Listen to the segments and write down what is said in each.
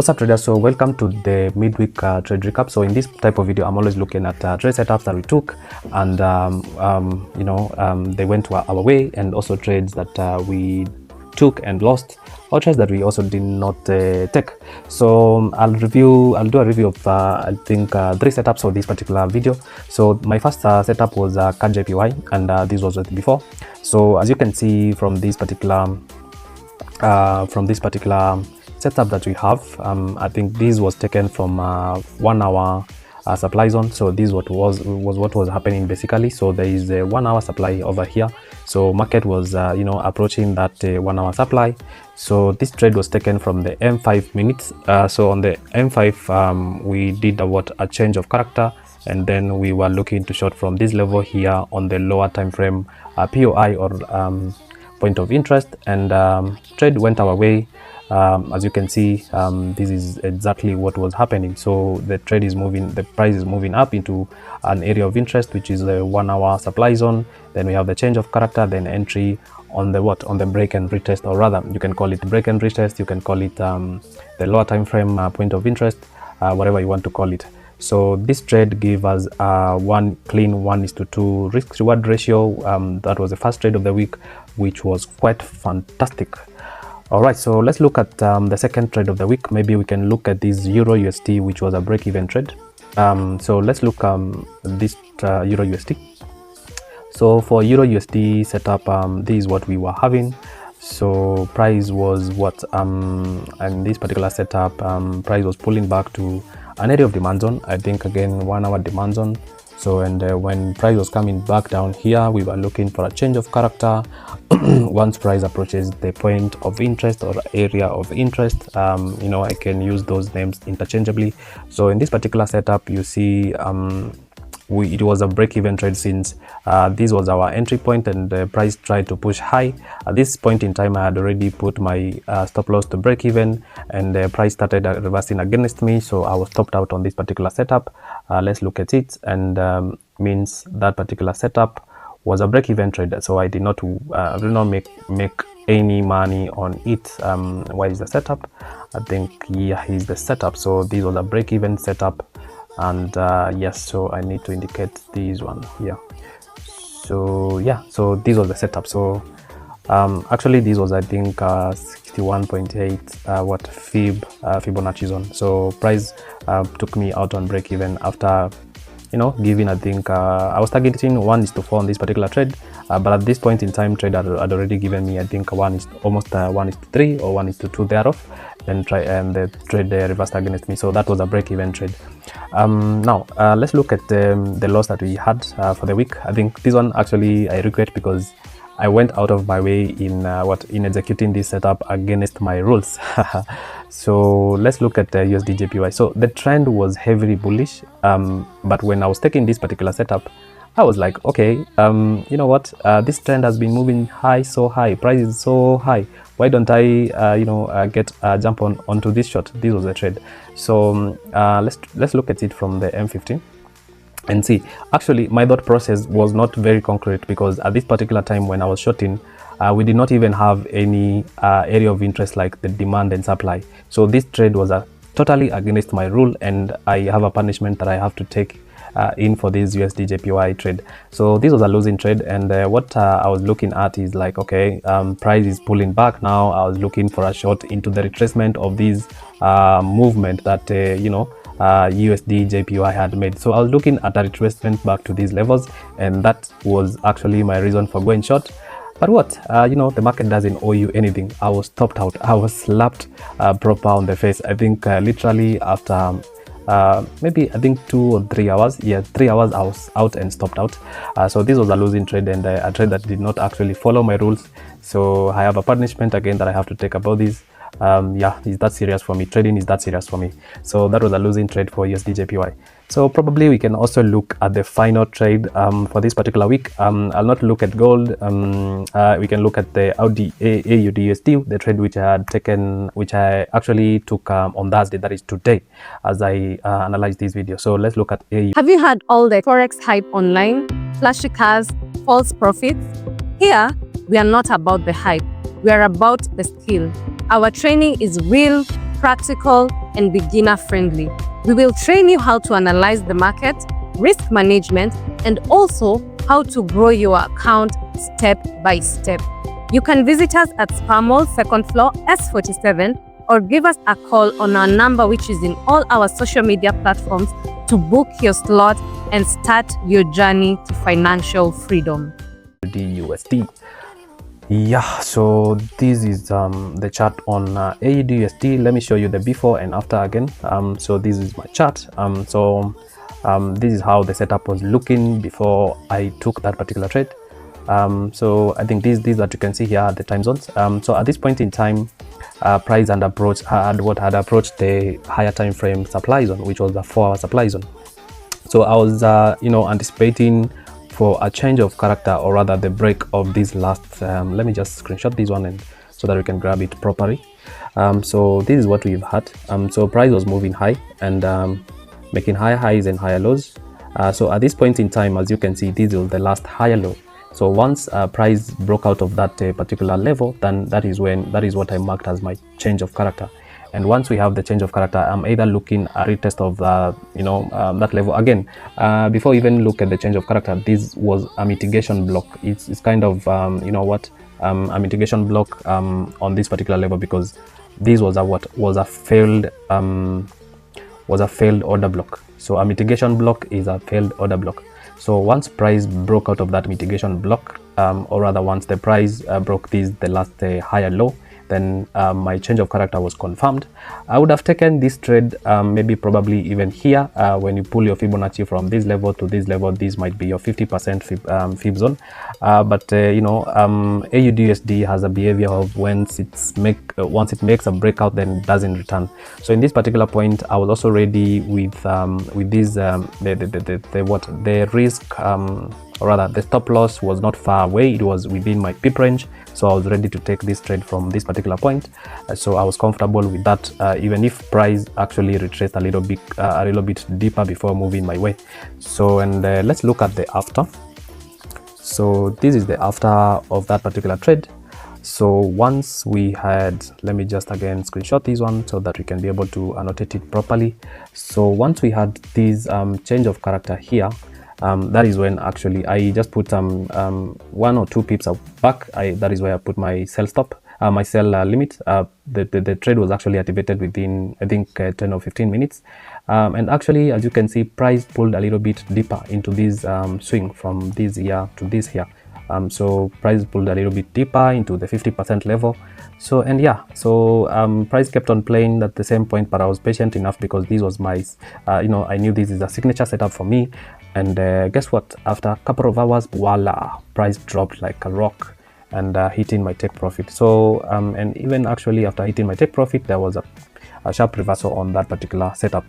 What's up, traders? So welcome to the midweek trade recap. So in this type of video, I'm always looking at trade setups that we took, and they went our way, and also trades that we took and lost, or trades that we also did not take. So I'll do a review of I think 3 setups for this particular video. So my first setup was CAD JPY, and this was before. So as you can see from this particular setup that we have, I think this was taken from 1 hour supply zone. So this what was happening basically. So there is a 1 hour supply over here. So market was approaching that 1 hour supply. So this trade was taken from the M5 minutes. So on the M5 we did a change of character, and then we were looking to short from this level here on the lower time frame POI, or point of interest, and trade went our way. As you can see, this is exactly what was happening. So the trade is moving, the price is moving up into an area of interest, which is the 1 hour supply zone. Then we have the change of character, then entry on the on the break and retest, or rather you can call it break and retest, you can call it the lower time frame point of interest, whatever you want to call it. So this trade gave us one clean 1:2 risk reward ratio. That was the first trade of the week, which was quite fantastic. All right, so let's look at the second trade of the week. Maybe we can look at this Euro USD, which was a break-even trade. So let's look at this Euro USD. So for Euro USD setup, this is what we were having. So price was and this particular setup, price was pulling back to an area of demand zone. I think again 1 hour demand zone. So when price was coming back down here, we were looking for a change of character. Once price approaches the point of interest or area of interest, I can use those names interchangeably. So in this particular setup, you see it was a break-even trade, since this was our entry point, and the price tried to push high. At this point in time, I had already put my stop loss to break even, and the price started reversing against me, so I was stopped out on this particular setup. Let's look at it, and means that particular setup was a break-even trade, so I did not make any money on it. Why is the setup? I think here is the setup. So this was a break-even setup, and yes, so I need to indicate this one here. So yeah, so this was the setup. So actually this was, I think, 61.8 Fibonacci zone. So price took me out on break even after giving, I think I was targeting 1:4 on this particular trade, but at this point in time, trade had already given me, I think, almost 1:3 or 1:2 thereof. Then the trade reversed against me, so that was a break-even trade. Now let's look at the loss that we had for the week. I think this one actually I regret, because I went out of my way in executing this setup against my rules. So let's look at the USD JPY. So the trend was heavily bullish, but when I was taking this particular setup, I was like, okay, you know what, this trend has been moving high, so high, price is so high, why don't I get a jump onto this short? This was the trade. So let's look at it from the M15 and see. Actually, my thought process was not very concrete, because at this particular time when I was shorting, we did not even have any area of interest like the demand and supply. So this trade was totally against my rule, and I have a punishment that I have to take in for this USD JPY trade. So this was a losing trade, and what I was looking at is like, okay, price is pulling back now. I was looking for a short into the retracement of this movement that USD JPY had made. So I was looking at a retracement back to these levels, and that was actually my reason for going short. But what, the market doesn't owe you anything. I was stopped out. I was slapped proper on the face. I think literally after maybe, I think 2 or 3 hours. Yeah, 3 hours I was out and stopped out. So this was a losing trade, and a trade that did not actually follow my rules. So I have a punishment again that I have to take about this. Yeah, is that serious for me? Trading is that serious for me? So that was a losing trade for USD JPY. So probably we can also look at the final trade for this particular week. I'll not look at gold. We can look at the AUD/USD, the trade which I had taken, which I actually took on Thursday, that is today, as I analyze this video. So let's look at AUD. Have you heard all the Forex hype online? Flashy cars, false profits? Here, we are not about the hype. We are about the skill. Our training is real, practical, and beginner-friendly. We will train you how to analyze the market, risk management, and also how to grow your account step by step. You can visit us at Spar Mall, 2nd floor, S47, or give us a call on our number, which is in all our social media platforms, to book your slot and start your journey to financial freedom. USD. Yeah, so this is the chart on AUDUSD. Let me show you the before and after again. So this is my chart. This is how the setup was looking before I took that particular trade. So I think these that you can see here are the time zones. So at this point in time, price had approached the higher time frame supply zone, which was the 4-hour supply zone. So I was anticipating for a change of character, or rather the break of this last let me just screenshot this one, and so that we can grab it properly. So this is what we've had. So price was moving high and making higher highs and higher lows. So at this point in time, as you can see, this is the last higher low. So once price broke out of that particular level, then that is what I marked as my change of character. And once we have the change of character, I'm either looking a retest of that level again. Before even look at the change of character, this was a mitigation block. It's kind of a mitigation block on this particular level, because this was a failed order block. So a mitigation block is a failed order block. So once price broke out of that mitigation block, or rather once the price broke the last higher low, then my change of character was confirmed. I would have taken this trade probably even here. When you pull your Fibonacci from this level to this level, this might be your 50% fib zone. But AUDUSD has a behavior of once it makes a breakout, then it doesn't return. So in this particular point, I was also ready with this the risk, or rather the stop loss was not far away. It was within my pip range, so I was ready to take this trade from this particular point. So I was comfortable with that, even if price actually retraced a little bit deeper before moving my way. So let's look at the after. So this is the after of that particular trade. So once we had, let me just again screenshot this one so that we can be able to annotate it properly. So once we had this change of character here, that is when actually I just put 1 or 2 pips back. That is where I put my sell stop, my sell limit. The trade was actually activated within, I think, 10 or 15 minutes. And actually, as you can see, price pulled a little bit deeper into this swing from this here to this here. So price pulled a little bit deeper into the 50% level. So price kept on playing at the same point, but I was patient enough because this was my I knew this is a signature setup for me. And guess what, after a couple of hours, voila, price dropped like a rock and hitting my take profit. So and even actually after hitting my take profit, there was a sharp reversal on that particular setup.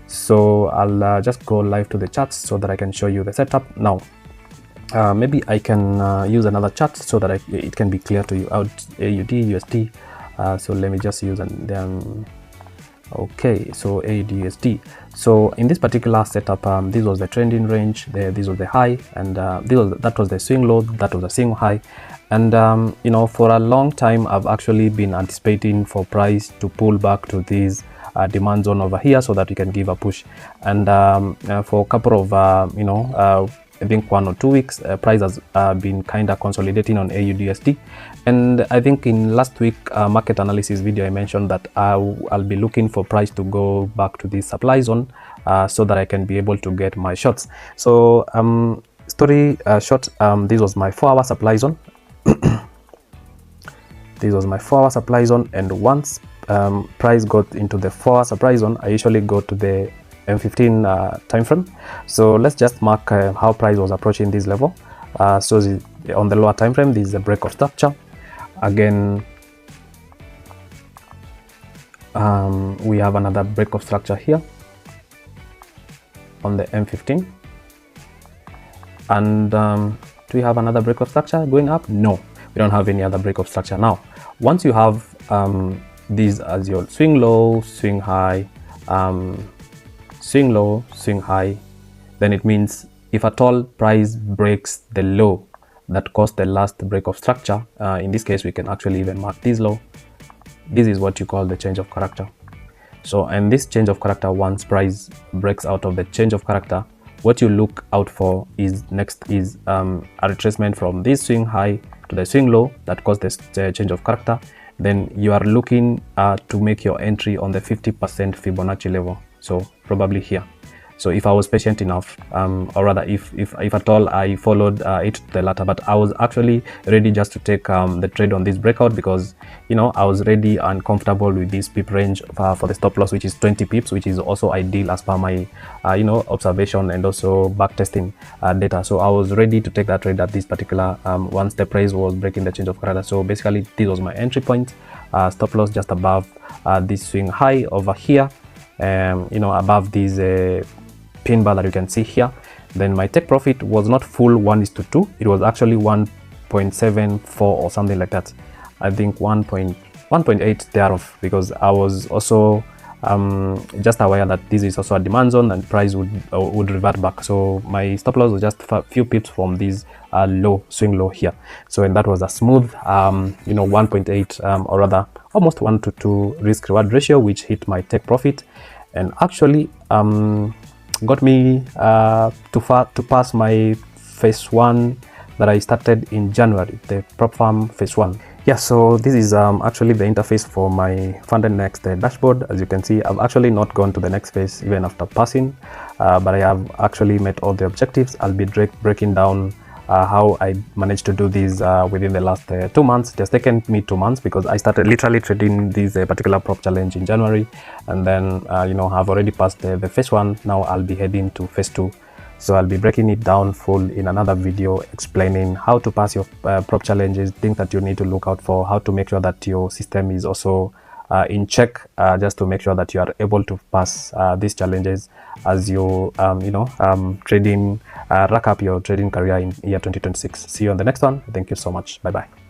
So I'll just go live to the charts so that I can show you the setup now. Maybe I can use another chart so that it can be clear to you. AUD USD. So let me just use okay, so AUD-USD. So in this particular setup, this was the trending range, this was the high, and that was the swing low, that was the swing high. And for a long time I've actually been anticipating for price to pull back to this demand zone over here so that we can give a push. And for a couple of I think 1 or 2 weeks, price has been kind of consolidating on AUD-USD. And I think in last week market analysis video, I mentioned that I'll be looking for price to go back to this supply zone so that I can be able to get my shots. So story short, this was my 4-hour supply zone. This was my 4-hour supply zone, and once price got into the 4-hour supply zone, I usually go to the M15 time frame. So let's just mark how price was approaching this level. So on the lower time frame, this is a break of structure. Again, we have another break of structure here on the M15. And do we have another break of structure going up? No, we don't have any other break of structure now. Once you have these as your swing low, swing high, swing low, swing high, then it means if at all price breaks the low that caused the last break of structure, in this case we can actually even mark this low. This is what you call the change of character. So, and this change of character, once price breaks out of the change of character, what you look out for is next is a retracement from this swing high to the swing low that caused this change of character. Then you are looking to make your entry on the 50% Fibonacci level, so probably here. So if I was patient enough, or rather if at all I followed it to the latter, but I was actually ready just to take the trade on this breakout, because you know I was ready and comfortable with this pip range for the stop loss, which is 20 pips, which is also ideal as per my you know, observation and also back testing data. So I was ready to take that trade at this particular once the price was breaking the change of character. So basically this was my entry point, stop loss just above this swing high over here, you know, above this pin bar that you can see here. Then my take profit was not full 1:2, it was actually 1.74 or something like that. I think 1.8 thereof, because I was also just aware that this is also a demand zone and price would revert back. So my stop loss was just a few pips from this swing low here. So, and that was a smooth you know, 1.8 or rather almost 1:2 risk reward ratio, which hit my take profit, and actually got me to pass my phase 1 that I started in January, the prop farm phase 1. Yeah, so this is actually the interface for my funded next dashboard. As you can see, I've actually not gone to the next phase even after passing, but I have actually met all the objectives. I'll be breaking down how I managed to do this within the last 2 months. It has taken me 2 months because I started literally trading this particular prop challenge in January, and then you know, I've already passed the phase 1. Now I'll be heading to phase 2. So I'll be breaking it down full in another video, explaining how to pass your prop challenges, things that you need to look out for, how to make sure that your system is also in check, just to make sure that you are able to pass these challenges as you you know, rack up your trading career in year 2026. See you on the next one. Thank you so much. Bye bye.